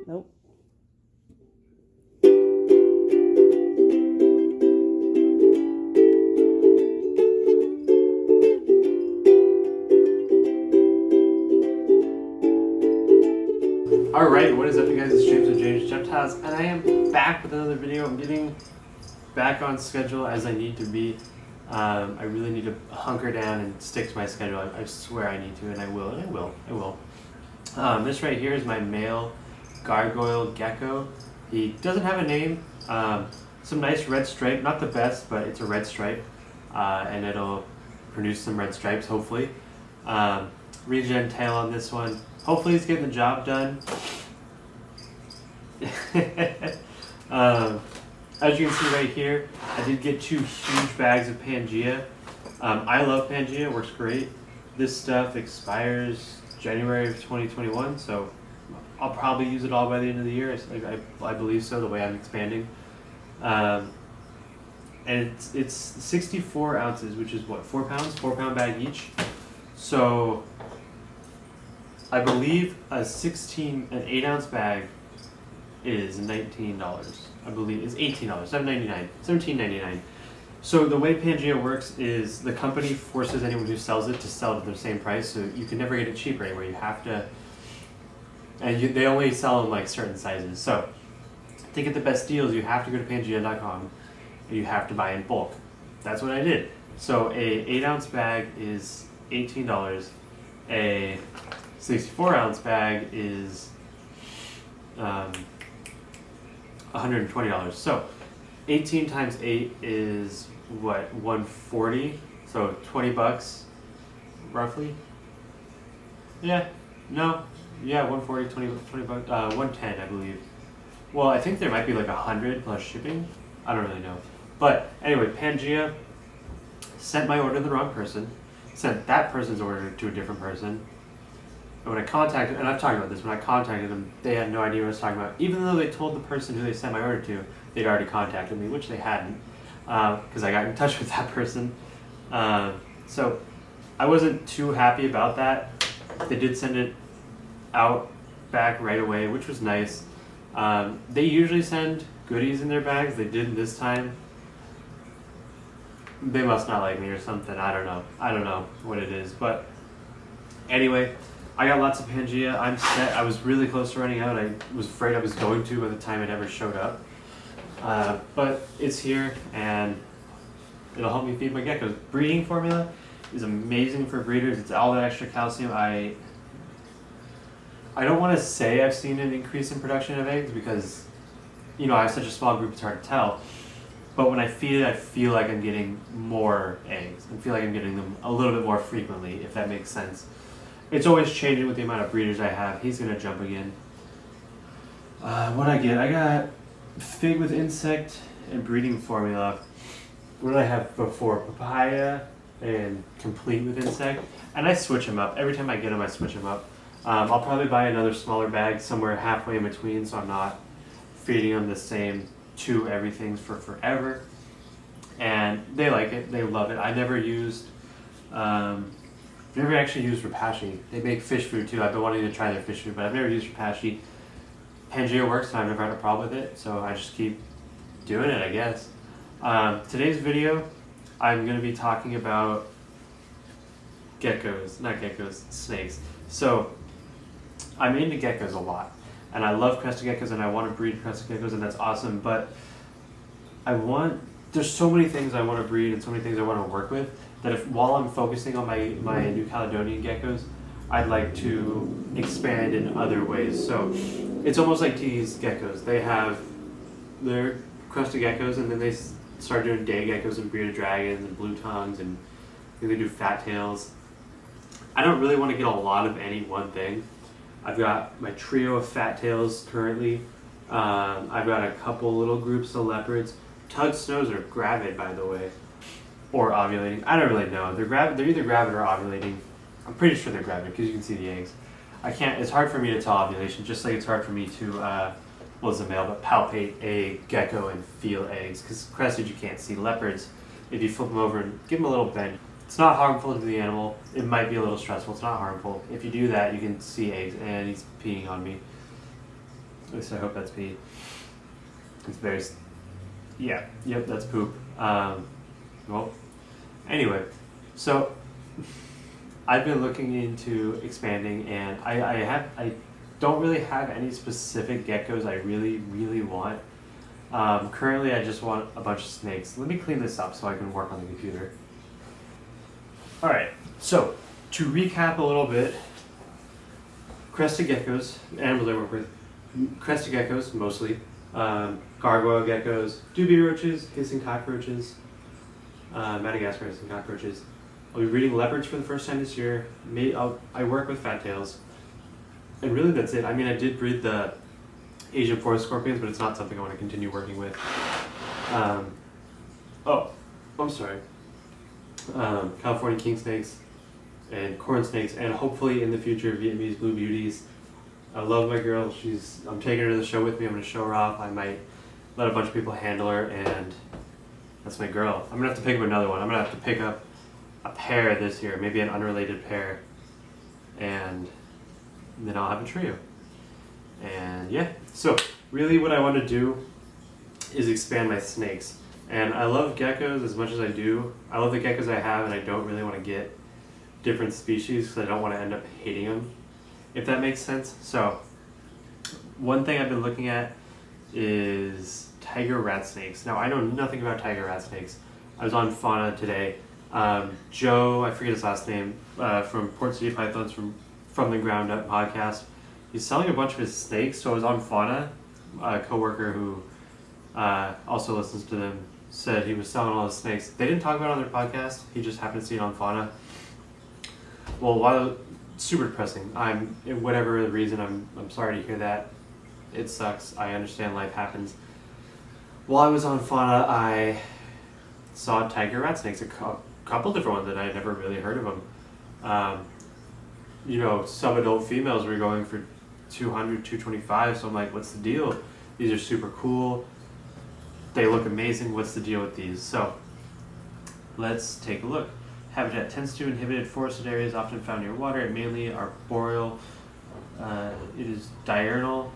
Nope. Alright, what is up you guys? It's James with James Reptiles, and I am back with another video. I'm getting back on schedule as I need to be. I really need to hunker down and stick to my schedule. I swear I need to, and I will. This right here is my male gargoyle gecko. He doesn't have a name. Some nice red stripe, not the best, but it's a red stripe, and it'll produce some red stripes, hopefully. Regen tail on this one. Hopefully he's getting the job done. As you can see right here, I did get 2 huge bags of Pangea. I love Pangea, it works great. This stuff expires January of 2021, so I'll probably use it all by the end of the year. I believe so, the way I'm expanding. And it's 64 ounces, which is what, 4 pounds? 4-pound bag each. So I believe an 8-ounce bag is $19. I believe it's $18, $17.99. So the way Pangea works is the company forces anyone who sells it to sell it at the same price, so you can never get it cheaper anywhere. You have to, and they only sell in like certain sizes. So to get the best deals, you have to go to Pangea.com and you have to buy in bulk. That's what I did. So a 8-ounce bag is $18. A 64-ounce bag is $120. So 18 times 8 is what, 140? So $20 roughly? Yeah, no, yeah, 140, 20 bucks, 110 I believe. Well, I think there might be like 100 plus shipping. I don't really know. But anyway, Pangea sent my order to the wrong person, sent that person's order to a different person. And when I contacted, and I've talked about this, when I contacted them, they had no idea what I was talking about. Even though they told the person who they sent my order to, they'd already contacted me, which they hadn't, because I got in touch with that person. So I wasn't too happy about that. They did send it out back right away, which was nice. They usually send goodies in their bags. They didn't this time. They must not like me or something. I don't know what it is. But anyway, I got lots of Pangea. I'm set. I was really close to running out. I was afraid I was going to by the time it ever showed up. But it's here, and it'll help me feed my geckos. Breeding formula is amazing for breeders. It's all that extra calcium. I don't want to say I've seen an increase in production of eggs because, I have such a small group, it's hard to tell. But when I feed it, I feel like I'm getting more eggs. I feel like I'm getting them a little bit more frequently, if that makes sense. It's always changing with the amount of breeders I have. He's going to jump again. What I get? I got Fig with insect and breeding formula. What did I have before? Papaya and Complete with insect. And I switch them up. Every time I get them, I switch them up. I'll probably buy another smaller bag somewhere halfway in between, so I'm not feeding them the same 2 everythings for forever. And they like it. They love it. I never actually used Repashy. They make fish food too. I've been wanting to try their fish food, but I've never used Repashy. Pangea works, and I've never had a problem with it, so I just keep doing it, I guess. Today's video, I'm going to be talking about snakes. So, I'm into geckos a lot, and I love crested geckos, and I want to breed crested geckos, and that's awesome, but there's so many things I want to breed and so many things I want to work with that while I'm focusing on my New Caledonian geckos, I'd like to expand in other ways. So it's almost like these geckos. They have their crested geckos, and then they start doing day geckos and bearded dragons and blue tongues, and they do fat tails. I don't really want to get a lot of any one thing. I've got my trio of fat tails currently. I've got a couple little groups of leopards. Tug snows are gravid, by the way, or ovulating. I don't really know. They're either gravid or ovulating. I'm pretty sure they're gravid because you can see the eggs. It's hard for me to tell ovulation, just like it's hard for me to, as a male, but palpate a gecko and feel eggs, because crested you can't see. Leopards, if you flip them over and give them a little bend, it's not harmful to the animal. It might be a little stressful. It's not harmful. If you do that, you can see eggs, and he's peeing on me. At least I hope that's pee. It's very, yeah, yep, that's poop. Well, anyway, so I've been looking into expanding, and I don't really have any specific geckos I really want. Currently, I just want a bunch of snakes. Let me clean this up so I can work on the computer. All right, so to recap a little bit, crested geckos, animals I work with, crested geckos mostly, gargoyle geckos, dubia roaches, hissing cockroaches, Madagascar hissing cockroaches. I'll be breeding leopards for the first time this year. I work with fat tails, and really that's it. I mean, I did breed the Asian forest scorpions, but it's not something I want to continue working with. Oh, I'm sorry. California king snakes and corn snakes, and hopefully in the future Vietnamese blue beauties. I love my girl. I'm taking her to the show with me. I'm going to show her off. I might let a bunch of people handle her, and that's my girl. I'm going to have to pick up another one. I'm going to have to pick up a pair this year, maybe an unrelated pair, and then I'll have a trio. And yeah, so really what I want to do is expand my snakes. And I love geckos as much as I do. I love the geckos I have, and I don't really want to get different species because I don't want to end up hating them, if that makes sense. So one thing I've been looking at is tiger rat snakes. Now, I know nothing about tiger rat snakes. I was on Fauna today. Joe, I forget his last name, from Port City Pythons, from the Ground Up podcast. He's selling a bunch of his snakes. So I was on Fauna. A coworker who also listens to them said he was selling all his snakes. They didn't talk about it on their podcast. He just happened to see it on Fauna. Well, super depressing. Whatever the reason, I'm sorry to hear that. It sucks. I understand life happens. While I was on Fauna, I saw tiger rat snakes, a couple different ones that I had never really heard of them. Some adult females were going for $200, $225, so I'm like, what's the deal? These are super cool. They look amazing. What's the deal with these? So let's take a look. Habitat tends to inhabited forested areas often found near water. It mainly arboreal. It is diurnal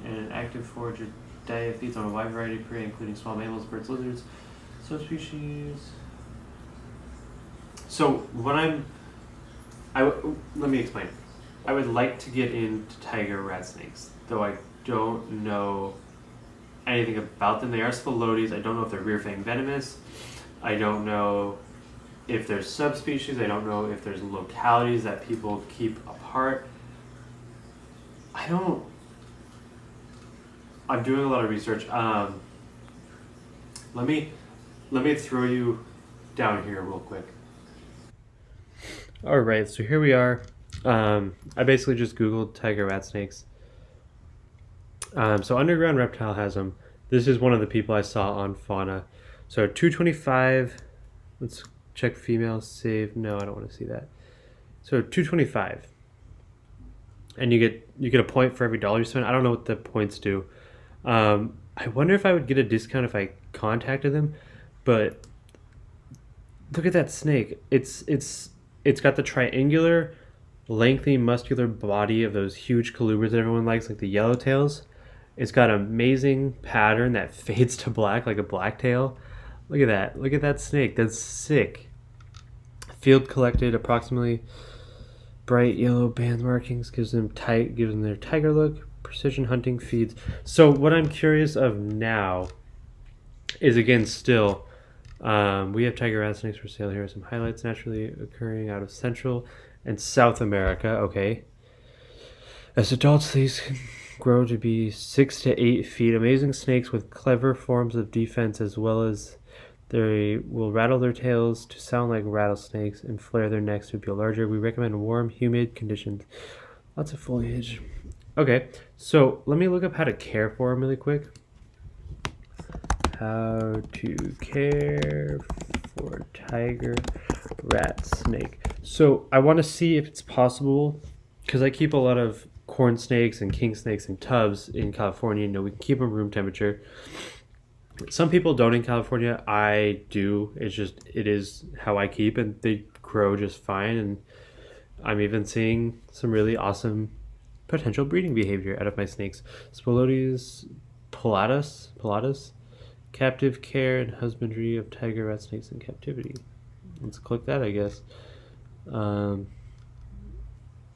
and an active forager. Diet feeds on a wide variety of prey, including small mammals, birds, lizards, subspecies. So let me explain. I would like to get into tiger rat snakes, though I don't know anything about them. They are spilotes. I don't know if they're rear fang venomous. I don't know if there's subspecies. I don't know if there's localities that people keep apart. I'm doing a lot of research. Let me throw you down here real quick. All right, so here we are. I basically just Googled tiger rat snakes. So Underground Reptile has them. This is one of the people I saw on Fauna. So $225. Let's check female save. No, I don't want to see that. So $225. And you get a point for every dollar you spend. I don't know what the points do. I wonder if I would get a discount if I contacted them. But look at that snake. It's got the triangular, lengthy, muscular body of those huge colubrids that everyone likes, like the yellowtails. It's got an amazing pattern that fades to black, like a blacktail. Look at that. Look at that snake. That's sick. Field collected approximately. Bright yellow band markings gives them their tiger look. Precision hunting feeds. So what I'm curious of now is, again, still, we have tiger rat snakes for sale. Here are some highlights naturally occurring out of Central and South America. Okay. As adults, these can grow to be 6 to 8 feet. Amazing snakes with clever forms of defense, as well as they will rattle their tails to sound like rattlesnakes and flare their necks to appeal larger. We recommend warm, humid conditions. Lots of foliage. Okay, so let me look up how to care for them really quick. How to care for tiger rat snake. So I want to see if it's possible, because I keep a lot of corn snakes and king snakes in tubs in California. We can keep them room temperature. Some people don't in California. I do. It is how I keep, and they grow just fine. And I'm even seeing some really awesome potential breeding behavior out of my snakes. Spilotes pilatus, captive care and husbandry of tiger rat snakes in captivity. Let's click that, I guess.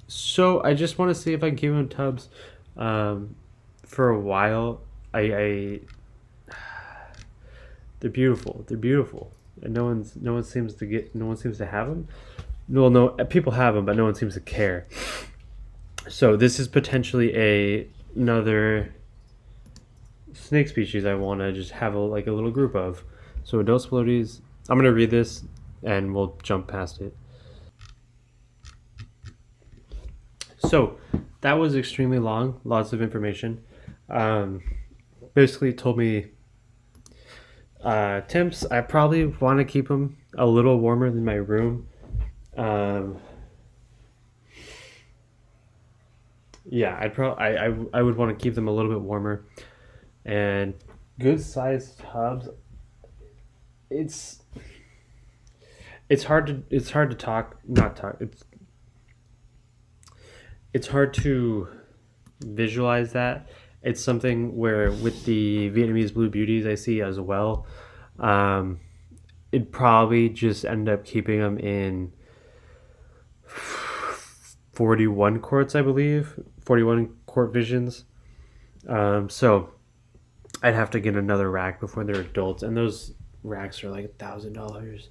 So I just want to see if I can keep them in tubs for a while. I they're beautiful. They're beautiful, and no one seems to have them. Well, no, people have them, but no one seems to care. So this is potentially another snake species I want to just have a little group of. So adult Spilotes. I'm gonna read this, and we'll jump past it. So that was extremely long, lots of information. Basically told me temps. I probably want to keep them a little warmer than my room. Yeah, I would want to keep them a little bit warmer, and good sized tubs. It's hard to talk not talk. It's hard to visualize that. It's something where with the Vietnamese Blue Beauties I see as well, it'd probably just end up keeping them in 41 quarts, I believe, 41 quart visions. So I'd have to get another rack before they're adults, and those racks are like $1,000.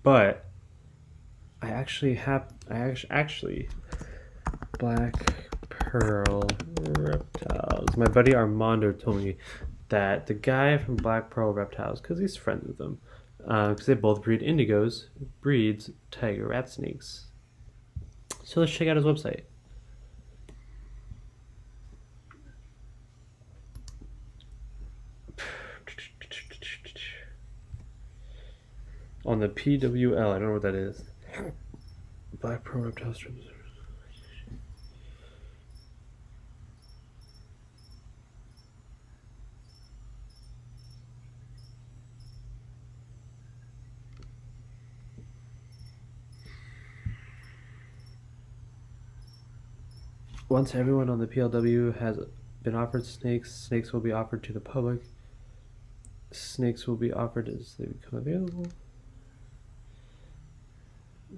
But I actually Black Pearl Reptiles. My buddy Armando told me that the guy from Black Pearl Reptiles, because he's friends with them, because they both breed indigos, breeds tiger rat snakes. So let's check out his website. On the PWL, I don't know what that is. Black Pearl Reptile Strips. Once everyone on the PLW has been offered snakes, snakes will be offered to the public. Snakes will be offered as they become available.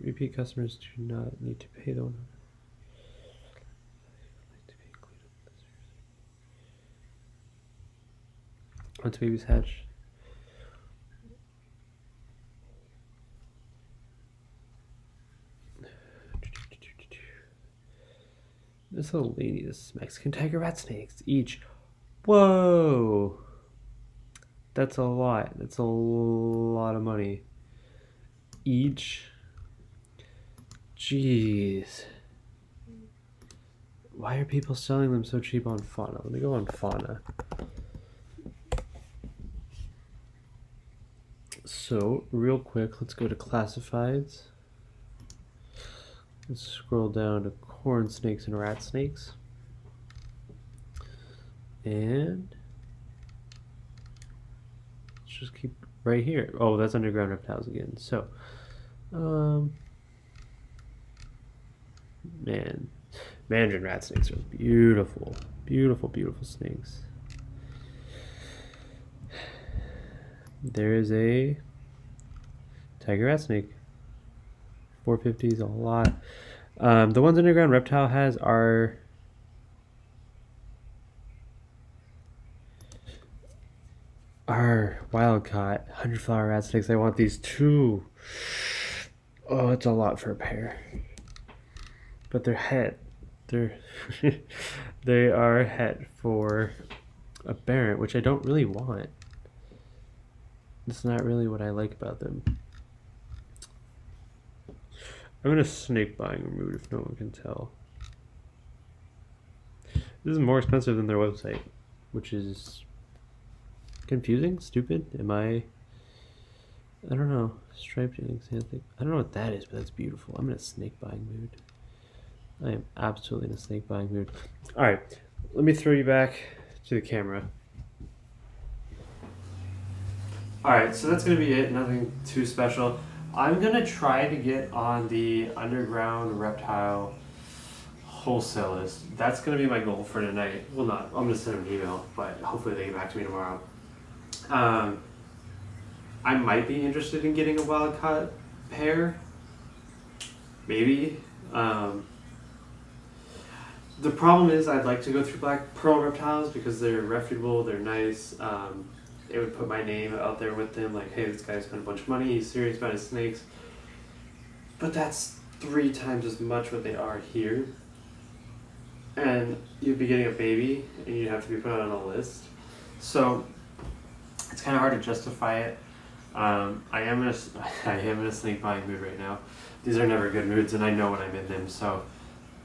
Repeat customers do not need to pay the one. Once babies hatch. This little lady, this is Mexican tiger rat snakes each. Whoa! That's a lot. That's a lot of money. Each. Jeez. Why are people selling them so cheap on Fauna? Let me go on Fauna. So, real quick, let's go to classifieds. Let's scroll down to corn snakes and rat snakes. And let's just keep right here. Oh, that's underground reptiles again. So, man, mandarin rat snakes are beautiful, beautiful, beautiful snakes. There is a tiger rat snake. 450 is a lot. The ones underground reptile has are wild caught 100 flower rat snakes. I want these two. Oh, it's a lot for a pair. But they're het. They are het for a Barrett, which I don't really want. That's not really what I like about them. I'm in a snake buying mood if no one can tell. This is more expensive than their website, which is confusing, stupid. I don't know. Striped xanthic. I don't know what that is, but that's beautiful. I'm in a snake buying mood. I am absolutely in a snake buying mood. Alright, let me throw you back to the camera. Alright, so that's going to be it. Nothing too special. I'm gonna try to get on the underground reptile wholesale list. That's gonna be my goal for tonight. Well, not. I'm gonna send them an email, but hopefully they get back to me tomorrow. I might be interested in getting a wild caught pair. Maybe. The problem is I'd like to go through Black Pearl reptiles because they're reputable, they're nice. It would put my name out there with them, like, hey, this guy spent a bunch of money, he's serious about his snakes. But that's 3 times as much what they are here. And you'd be getting a baby, and you'd have to be put on a list. So it's kind of hard to justify it. I am in a snake buying mood right now. These are never good moods, and I know when I'm in them. So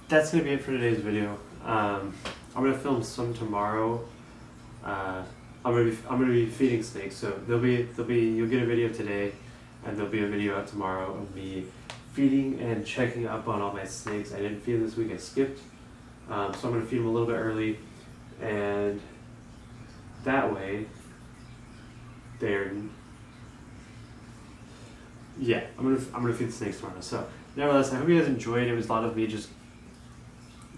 that's gonna be it for today's video. I'm gonna film some tomorrow. I'm gonna be feeding snakes, so you'll get a video today, and there'll be a video out tomorrow of me feeding and checking up on all my snakes. I didn't feed this week; I skipped. So I'm gonna feed them a little bit early, and that way, I'm gonna feed the snakes tomorrow. So nevertheless, I hope you guys enjoyed. It was a lot of me just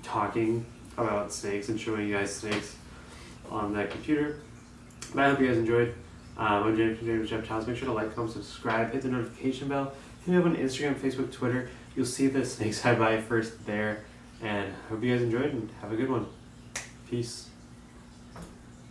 talking about snakes and showing you guys snakes on that computer. But I hope you guys enjoyed. I'm James from James Reptiles. Make sure to like, comment, subscribe, hit the notification bell. Hit me up on Instagram, Facebook, Twitter. You'll see the snakes I buy first there. And I hope you guys enjoyed and have a good one. Peace.